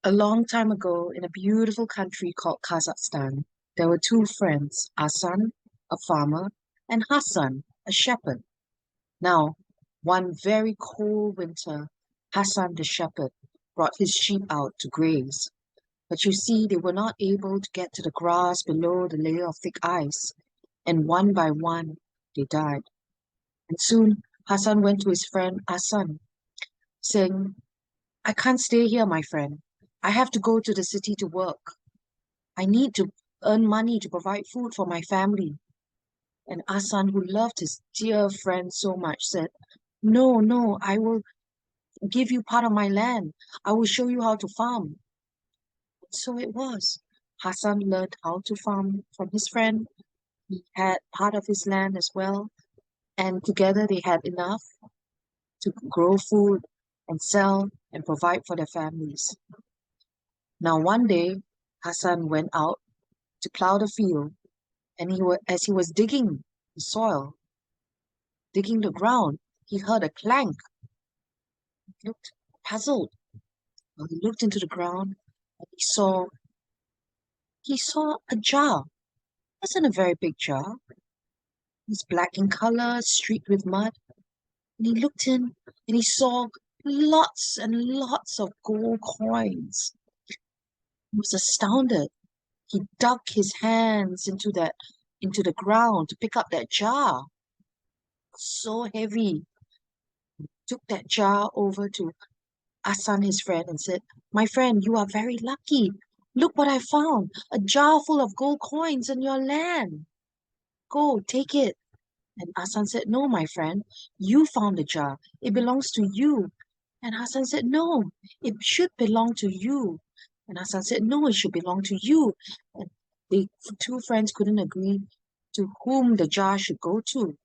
A long time ago, in a beautiful country called Kazakhstan, there were two friends, Asan, a farmer, and Hassan, a shepherd. Now, one very cold winter, Hassan the shepherd brought his sheep out to graze. But you see, they were not able to get to the grass below the layer of thick ice, and one by one they died. And soon Hassan went to his friend Asan, saying, I can't stay here, my friend. I have to go to the city to work. I need to earn money to provide food for my family. And Asan, who loved his dear friend so much, said, No, no, I will give you part of my land. I will show you how to farm. So it was. Hassan learned how to farm from his friend. He had part of his land as well. And together they had enough to grow food and sell and provide for their families. Now, one day, Hassan went out to plow the field, and as he was digging the soil, digging the ground, he heard a clank. He looked puzzled. Well, he looked into the ground and he saw a jar. It wasn't a very big jar. It was black in color, streaked with mud. And he looked in and he saw lots and lots of gold coins. He was astounded. He dug his hands into the ground to pick up that jar. So heavy. Took that jar over to Asan, his friend, and said, My friend, you are very lucky. Look what I found, a jar full of gold coins in your land. Go, take it. And Asan said, No, my friend, you found the jar. It belongs to you. And Hassan said, No, it should belong to you. And Hassan said, No, it should belong to you. And the two friends couldn't agree to whom the jar should go to.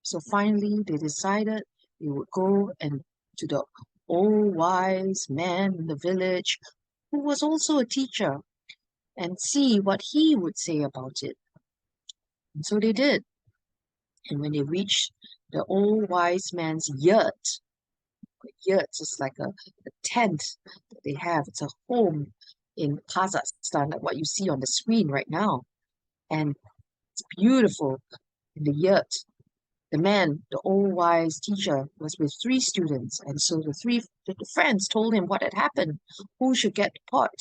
So finally, they decided they would go and to the old wise man in the village, who was also a teacher, and see what he would say about it. And so they did. And when they reached the old wise man's yurt is like a tent that they have. It's a home in Kazakhstan, like what you see on the screen right now. And it's beautiful in the yurt. The man, the old wise teacher, was with three students, and so the friends told him what had happened, who should get the pot.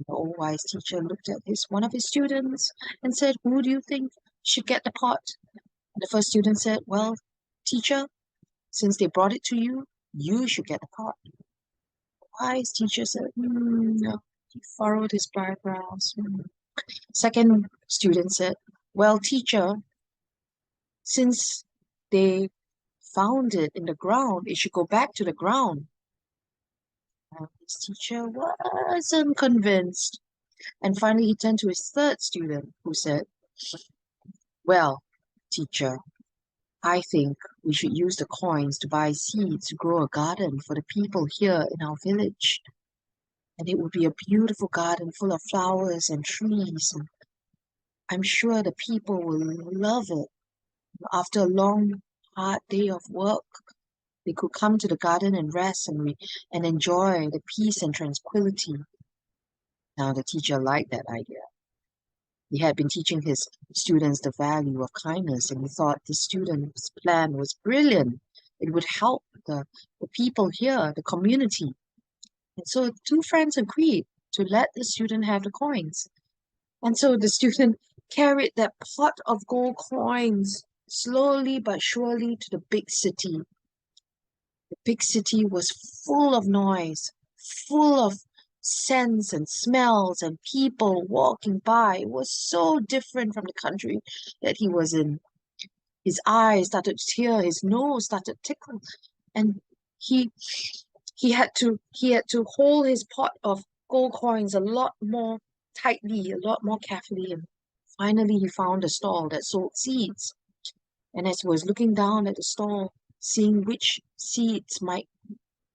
The old wise teacher looked at his one of his students and said, Who do you think should get the pot? And the first student said, Well, teacher, since they brought it to you, you should get the pot. The wise teacher said, No. He furrowed his eyebrows. Second student said, Well, teacher, since they found it in the ground, it should go back to the ground. And his teacher wasn't convinced. And finally, he turned to his third student, who said, Well, teacher, I think we should use the coins to buy seeds to grow a garden for the people here in our village. And it would be a beautiful garden full of flowers and trees. And I'm sure the people will love it. After a long, hard day of work, they could come to the garden and rest and enjoy the peace and tranquility. Now, the teacher liked that idea. He had been teaching his students the value of kindness, and he thought the student's plan was brilliant. It would help the people here, the community. And so the two friends agreed to let the student have the coins. And so the student carried that pot of gold coins slowly but surely to the big city. The big city was full of noise, full of scents and smells and people walking by. It was so different from the country that he was in. His eyes started to tear, his nose started to tickle, and he he had to hold his pot of gold coins a lot more tightly, a lot more carefully, and finally he found a stall that sold seeds. And as he was looking down at the stall, seeing which seeds might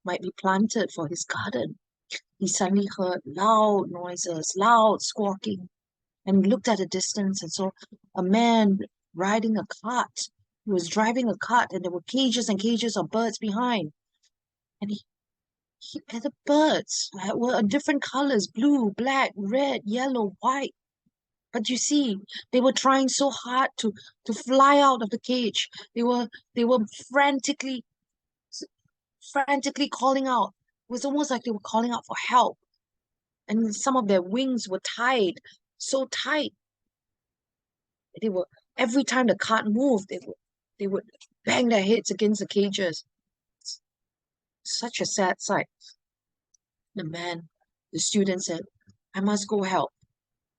be planted for his garden, he suddenly heard loud noises, loud squawking, and he looked at a distance and saw a man riding a cart. He was driving a cart, and there were cages and cages of birds behind. And And the birds were different colors, blue, black, red, yellow, white. But you see, they were trying so hard to fly out of the cage. They were frantically frantically calling out. It was almost like they were calling out for help. And some of their wings were tied so tight. They were every time the cart moved, they would bang their heads against the cages. Such a sad sight. The man, the student said, I must go help.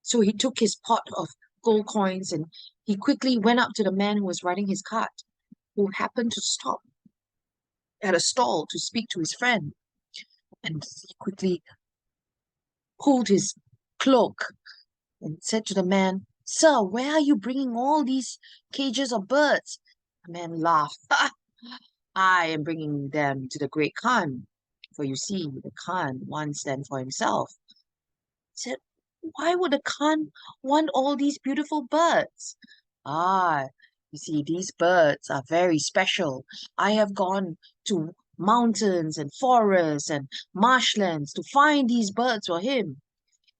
So he took his pot of gold coins and he quickly went up to the man who was riding his cart, who happened to stop at a stall to speak to his friend. And he quickly pulled his cloak and said to the man, Sir, where are you bringing all these cages of birds? The man laughed. I am bringing them to the great Khan. For you see, the Khan wants them for himself. He said, why would the Khan want all these beautiful birds? Ah, you see, these birds are very special. I have gone to mountains and forests and marshlands to find these birds for him.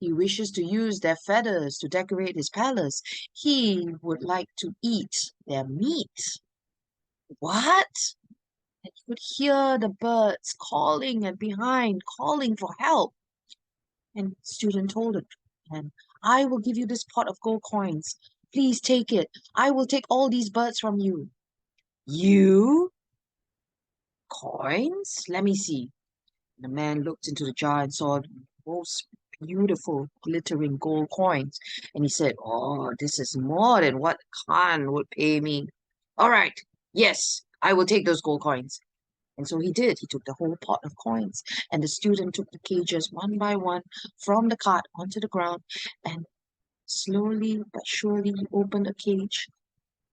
He wishes to use their feathers to decorate his palace. He would like to eat their meat. What? And he could hear the birds calling and behind, calling for help. And the student told him, and I will give you this pot of gold coins. Please take it. I will take all these birds from you. You? Coins? Let me see. The man looked into the jar and saw the most beautiful glittering gold coins. And he said, oh, this is more than what Khan would pay me. All right, yes, I will take those gold coins. And so he did. He took the whole pot of coins. And the student took the cages one by one from the cart onto the ground. And slowly but surely he opened a cage,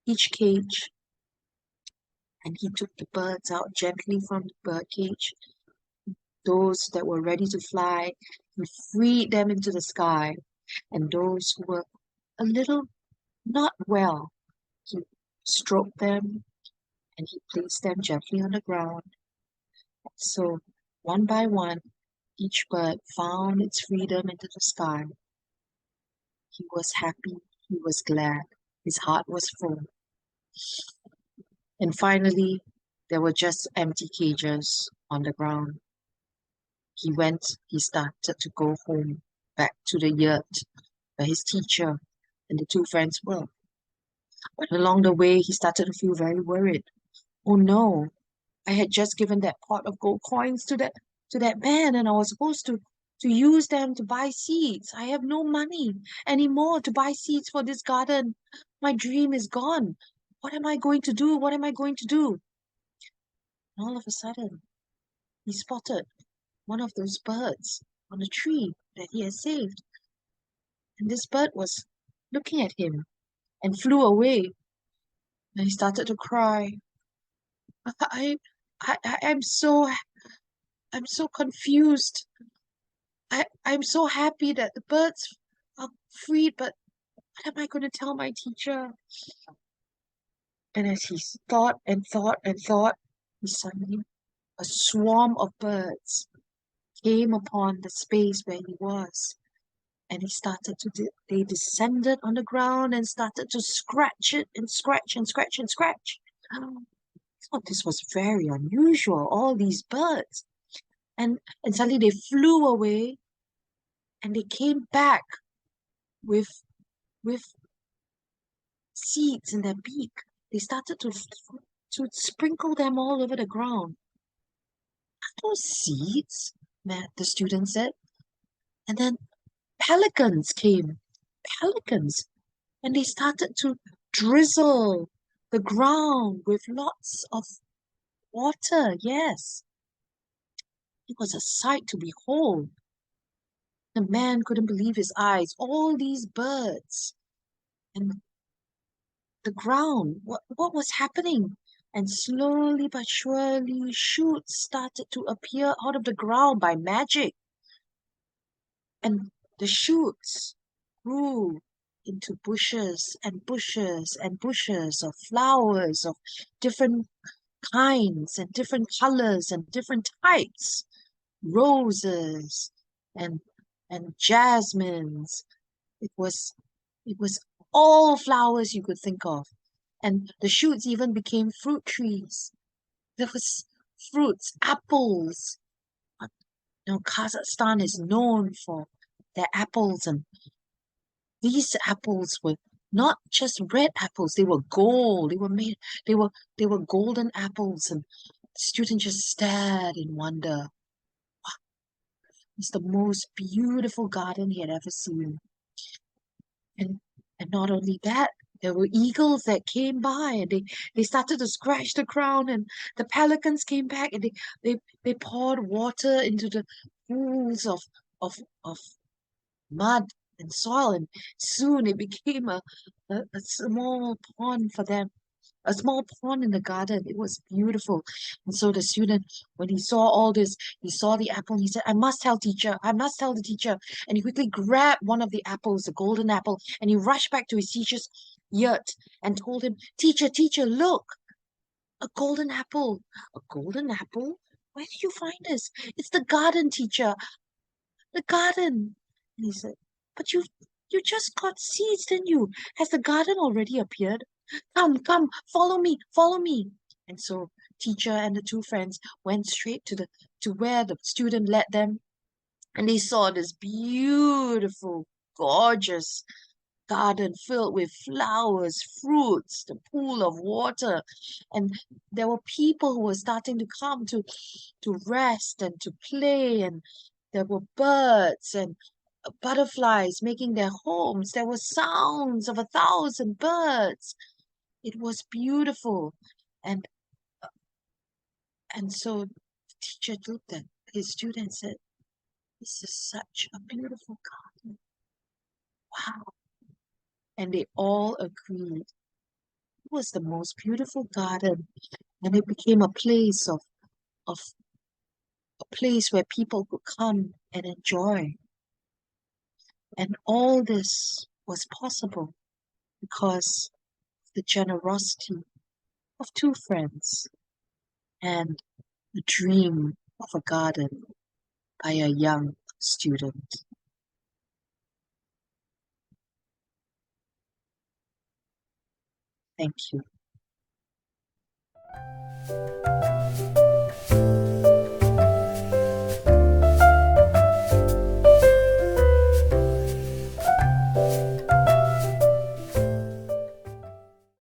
each cage. And he took the birds out gently from the bird cage. Those that were ready to fly, he freed them into the sky, and those who were a little not well, he stroked them and he placed them gently on the ground. So, one by one, each bird found its freedom into the sky. He was happy, he was glad, his heart was full. And finally, there were just empty cages on the ground. He started to go home, back to the yurt where his teacher and the two friends were. But along the way, he started to feel very worried. Oh no, I had just given that pot of gold coins to that man, and I was supposed to use them to buy seeds. I have no money anymore to buy seeds for this garden. My dream is gone. What am I going to do? What am I going to do? And all of a sudden, he spotted one of those birds on a tree that he had saved. And this bird was looking at him and flew away. And he started to cry. I, I'm so confused. I'm so happy that the birds are freed, but what am I going to tell my teacher? And as he thought and thought and thought, he suddenly, a swarm of birds came upon the space where he was. And he started they descended on the ground and started to scratch it and scratch and scratch and scratch. I thought this was very unusual, all these birds. And suddenly they flew away and they came back with with seeds in their beak. They started to sprinkle them all over the ground. Those seeds, the student said. And then pelicans came, pelicans, and they started to drizzle the ground with lots of water. Yes, it was a sight to behold. The man couldn't believe his eyes. All these birds and the ground. What was happening? And slowly but surely, shoots started to appear out of the ground by magic. And the shoots grew into bushes and bushes and bushes of flowers of different kinds and different colors and different types. roses and jasmines. It was it was all flowers you could think of. And the shoots even became fruit trees. There was fruits, apples. Kazakhstan is known for their apples, and these apples were not just red apples, they were gold. They were they were golden apples, and the student just stared in wonder. It's the most beautiful garden he had ever seen. And not only that, there were eagles that came by, and they started to scratch the ground, and the pelicans came back, and they poured water into the pools of of mud and soil, and soon it became a small pond for them, a small pond in the garden. It was beautiful. And so the student, when he saw all this, he saw the apple, and he said, I must tell teacher, I must tell the teacher. And he quickly grabbed one of the apples, the golden apple, and he rushed back to his teacher's yurt and told him, Teacher, teacher, look, a golden apple. A golden apple? Where did you find this? It's the garden, teacher, the garden. And he said, But you just got seeds, didn't you? Has the garden already appeared? Come, come, follow me, follow me. And so teacher and the two friends went straight to where the student led them, and they saw this beautiful, gorgeous garden filled with flowers, fruits, the pool of water, and there were people who were starting to come to rest and to play, and there were birds and butterflies making their homes. There were sounds of 1,000 birds. It was beautiful. And so the teacher looked at his student and said, This is such a beautiful garden. Wow. And they all agreed. It was the most beautiful garden. And it became of a place where people could come and enjoy. And all this was possible because of the generosity of two friends and the dream of a garden by a young student. Thank you.